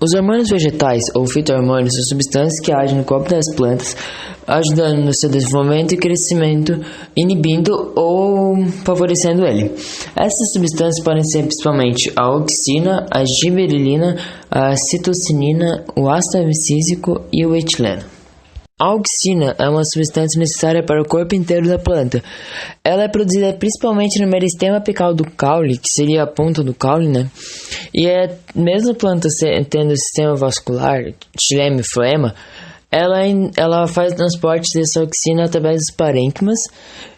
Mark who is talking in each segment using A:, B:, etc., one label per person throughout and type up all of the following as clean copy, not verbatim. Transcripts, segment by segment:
A: Os hormônios vegetais, ou fito-hormônios, são substâncias que agem no corpo das plantas, ajudando no seu desenvolvimento e crescimento, inibindo ou favorecendo ele. Essas substâncias podem ser principalmente a auxina, a giberelina, a citocinina, o ácido abscísico e o etileno. A auxina é uma substância necessária para o corpo inteiro da planta. Ela é produzida principalmente no meristema apical do caule, que seria a ponta do caule, né? E mesmo a planta tendo sistema vascular, xilema e floema, ela faz transporte dessa auxina através dos parênquimas,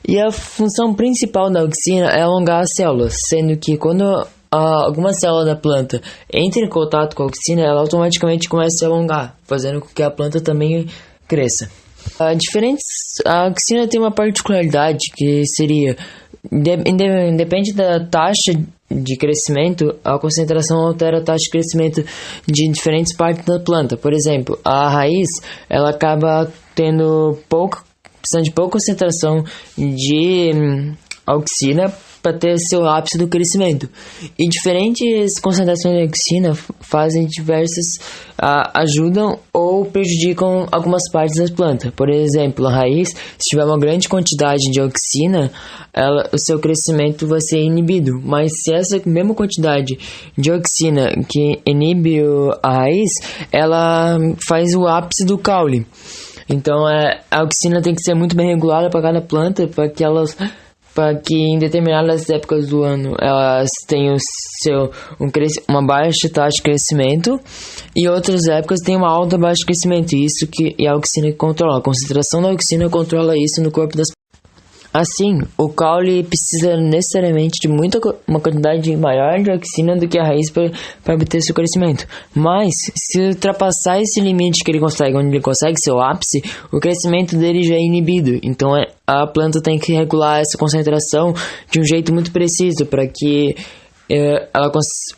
A: e a função principal da auxina é alongar as células, sendo que quando alguma célula da planta entra em contato com a auxina, ela automaticamente começa a se alongar, fazendo com que a planta também cresça. A auxina tem uma particularidade que seria, depende da taxa de crescimento, a concentração altera a taxa de crescimento de diferentes partes da planta. Por exemplo, a raiz, ela acaba precisando de pouca concentração de auxina para ter seu ápice do crescimento. E diferentes concentrações de auxina fazem ajudam ou prejudicam algumas partes das plantas. Por exemplo, a raiz, se tiver uma grande quantidade de auxina, o seu crescimento vai ser inibido. Mas se essa mesma quantidade de auxina que inibe a raiz, ela faz o ápice do caule. Então a auxina tem que ser muito bem regulada para cada planta, para que em determinadas épocas do ano elas tenham uma baixa taxa de crescimento e outras épocas tem uma alta taxa de crescimento. Isso e a auxina que controla. A concentração da auxina controla isso no corpo das plantas. Assim, o caule precisa necessariamente de uma quantidade maior de auxina do que a raiz para obter seu crescimento. Mas, se ultrapassar esse limite que ele consegue, onde ele consegue seu ápice, o crescimento dele já é inibido. Então, a planta tem que regular essa concentração de um jeito muito preciso para que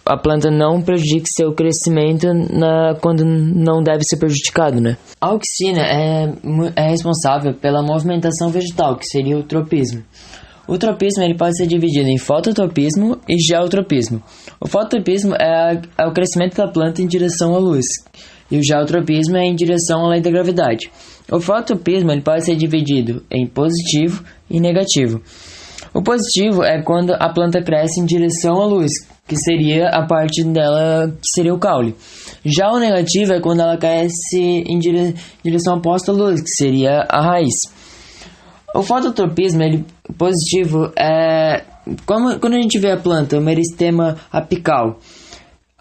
A: a planta não prejudique seu crescimento quando não deve ser prejudicado, né? A auxina é responsável pela movimentação vegetal, que seria o tropismo. O tropismo ele pode ser dividido em fototropismo e geotropismo. O fototropismo é o crescimento da planta em direção à luz, e o geotropismo é em direção à lei da gravidade. O fototropismo ele pode ser dividido em positivo e negativo. O positivo é quando a planta cresce em direção à luz, que seria a parte dela que seria o caule. Já o negativo é quando ela cresce em direção oposta à luz, que seria a raiz. O fototropismo positivo é quando a gente vê a planta, o meristema apical.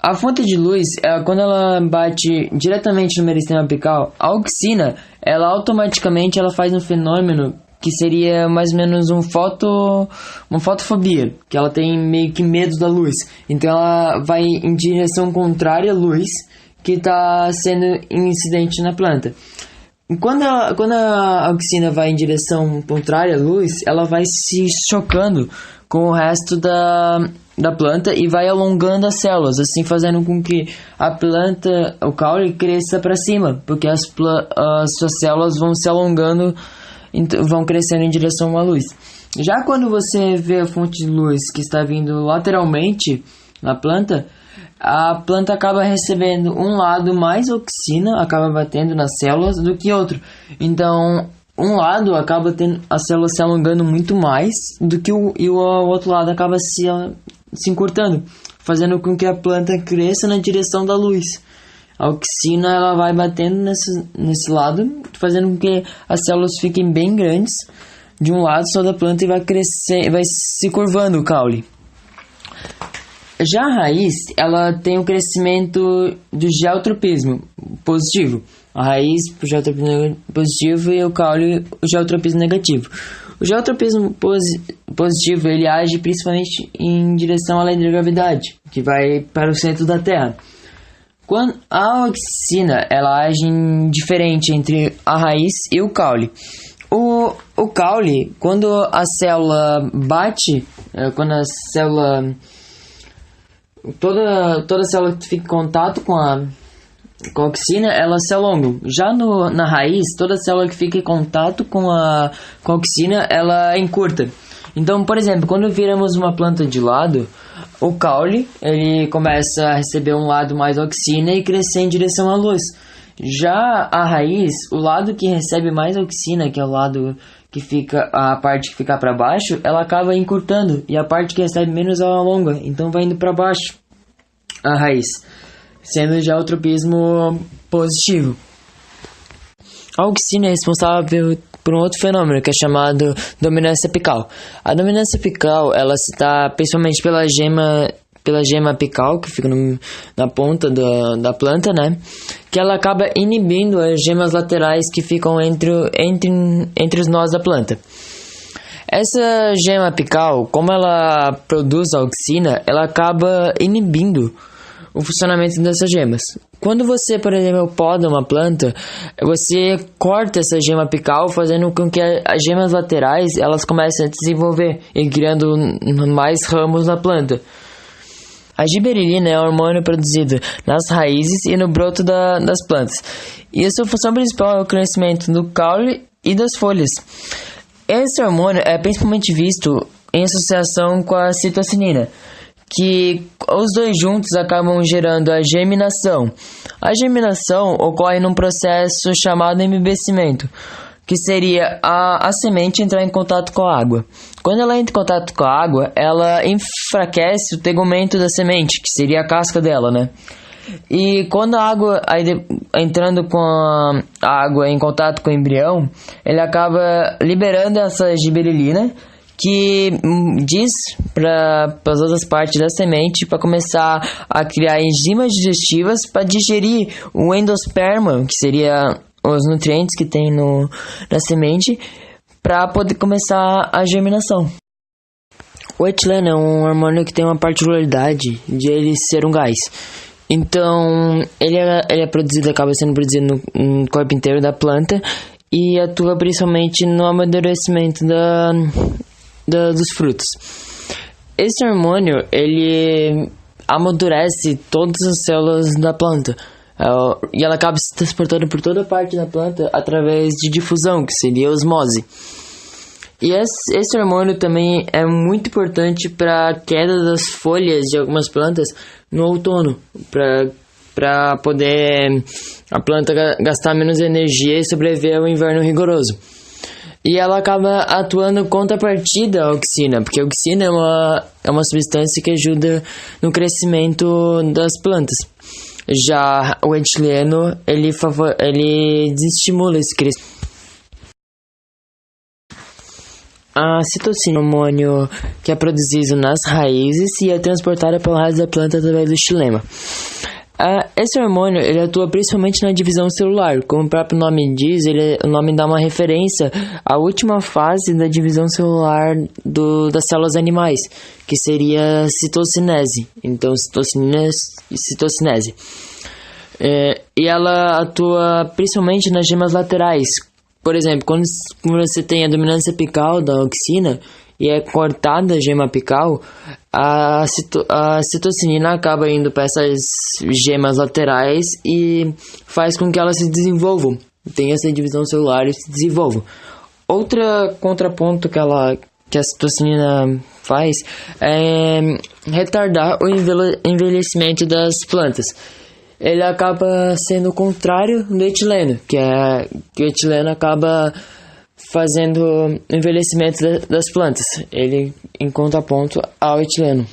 A: A fonte de luz, quando ela bate diretamente no meristema apical, a auxina, ela automaticamente faz um fenômeno que seria mais ou menos uma fotofobia, que ela tem meio que medo da luz. Então ela vai em direção contrária à luz que está sendo incidente na planta. Quando a auxina vai em direção contrária à luz, ela vai se chocando com o resto da planta e vai alongando as células, assim fazendo com que a planta, o caule, cresça para cima, porque as suas células vão se alongando, vão crescendo em direção à luz. Já quando você vê a fonte de luz que está vindo lateralmente na planta, a planta acaba recebendo um lado mais auxina, acaba batendo nas células do que outro. Então, um lado acaba tendo as células se alongando muito mais do que o outro lado acaba se encurtando, fazendo com que a planta cresça na direção da luz. A auxina ela vai batendo nesse lado, fazendo com que as células fiquem bem grandes de um lado só da planta e vai crescer, vai se curvando o caule. Já a raiz, ela tem o crescimento do geotropismo positivo. A raiz, o geotropismo positivo, e o caule, o geotropismo negativo. O geotropismo positivo, ele age principalmente em direção à lei da gravidade, que vai para o centro da Terra. Quando a auxina, ela age diferente entre a raiz e o caule. O caule, quando a célula bate, quando a célula... Toda célula que fica em contato com a auxina, ela se alonga. Já na raiz, toda célula que fica em contato com a auxina, ela encurta. Então, por exemplo, quando viramos uma planta de lado, O caule, ele começa a receber um lado mais oxina e crescer em direção à luz. Já a raiz, o lado que recebe mais oxina, que é o lado que fica, a parte que fica para baixo, ela acaba encurtando, e a parte que recebe menos ela alonga, então vai indo para baixo a raiz, sendo já o tropismo positivo. A oxina é responsável por um outro fenômeno que é chamado dominância apical. A dominância apical, ela se dá principalmente pela gema apical, que fica na ponta da planta, né? Que ela acaba inibindo as gemas laterais que ficam entre os nós da planta. Essa gema apical, como ela produz a auxina, ela acaba inibindo o funcionamento dessas gemas. Quando você, por exemplo, poda uma planta, você corta essa gema apical, fazendo com que as gemas laterais elas comecem a desenvolver e criando mais ramos na planta. A giberelina é um hormônio produzido nas raízes e no broto das plantas. E a sua função principal é o crescimento do caule e das folhas. Esse hormônio é principalmente visto em associação com a citocinina, que os dois juntos acabam gerando a germinação. A germinação ocorre num processo chamado embebecimento, que seria a semente entrar em contato com a água. Quando ela entra em contato com a água, ela enfraquece o tegumento da semente, que seria a casca dela, né? E quando a água, entrando com a água em contato com o embrião, ele acaba liberando essa giberelina, que diz para as outras partes da semente para começar a criar enzimas digestivas para digerir o endosperma, que seria os nutrientes que tem na semente, para poder começar a germinação. O etileno é um hormônio que tem uma particularidade de ele ser um gás. Então, ele é produzido, acaba sendo produzido no corpo inteiro da planta e atua principalmente no amadurecimento dos frutos. Esse hormônio, ele amadurece todas as células da planta. E ela acaba se transportando por toda a parte da planta através de difusão, que seria a osmose. E esse hormônio também é muito importante para a queda das folhas de algumas plantas no outono, para poder a planta gastar menos energia e sobreviver ao inverno rigoroso. E ela acaba atuando contrapartida à auxina, porque a auxina é uma substância que ajuda no crescimento das plantas. Já o etileno, ele desestimula esse crescimento. A citocina é um hormônio que é produzido nas raízes e é transportado pelo resto da planta através do xilema. Esse hormônio ele atua principalmente na divisão celular. Como o próprio nome diz, o nome dá uma referência à última fase da divisão celular das células animais, que seria a citocinese. Então, citocinese. E ela atua principalmente nas gemas laterais. Por exemplo, quando você tem a dominância apical da auxina e é cortada a gema apical, a citocinina acaba indo para essas gemas laterais e faz com que elas se desenvolvam, tem essa divisão celular e se desenvolvam. Outro contraponto que a citocinina faz é retardar o envelhecimento das plantas. Ele acaba sendo o contrário do etileno, que o etileno acaba fazendo o envelhecimento das plantas. Ele em contraponto ao etileno.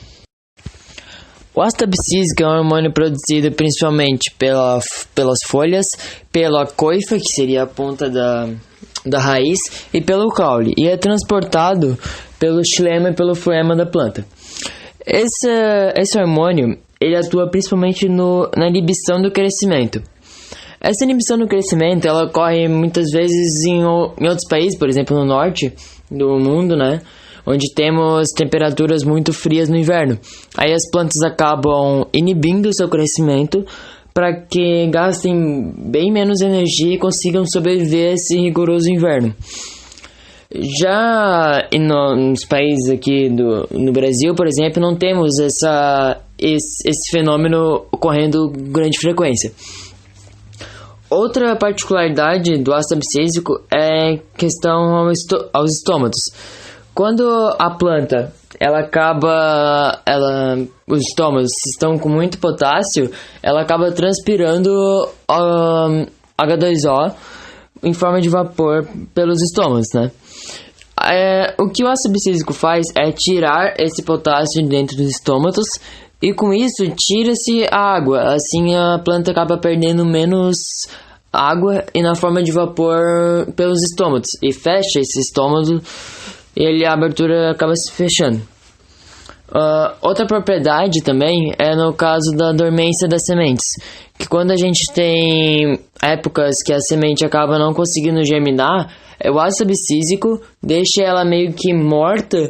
A: O ácido abscísico é um hormônio produzido principalmente pelas folhas, pela coifa, que seria a ponta da raiz, e pelo caule, e é transportado pelo xilema e pelo floema da planta. Esse hormônio ele atua principalmente na inibição do crescimento. Essa inibição do crescimento ela ocorre muitas vezes em outros países, por exemplo no norte do mundo, né, onde temos temperaturas muito frias no inverno. Aí as plantas acabam inibindo o seu crescimento para que gastem bem menos energia e consigam sobreviver a esse rigoroso inverno. Já nos países aqui no Brasil, por exemplo, não temos esse fenômeno ocorrendo com grande frequência. Outra particularidade do ácido abscísico é questão aos estômatos. Quando a planta os estômagos estão com muito potássio, ela acaba transpirando H2O em forma de vapor pelos estômagos, né? O que o ácido bicílico faz é tirar esse potássio de dentro dos estômagos e com isso tira-se a água. Assim a planta acaba perdendo menos água e na forma de vapor pelos estômagos e fecha esse estômago e a abertura acaba se fechando. Outra propriedade também é no caso da dormência das sementes, que quando a gente tem épocas que a semente acaba não conseguindo germinar, o ácido bicílico deixa ela meio que morta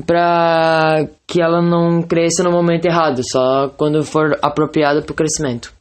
A: para que ela não cresça no momento errado, só quando for apropriada para o crescimento.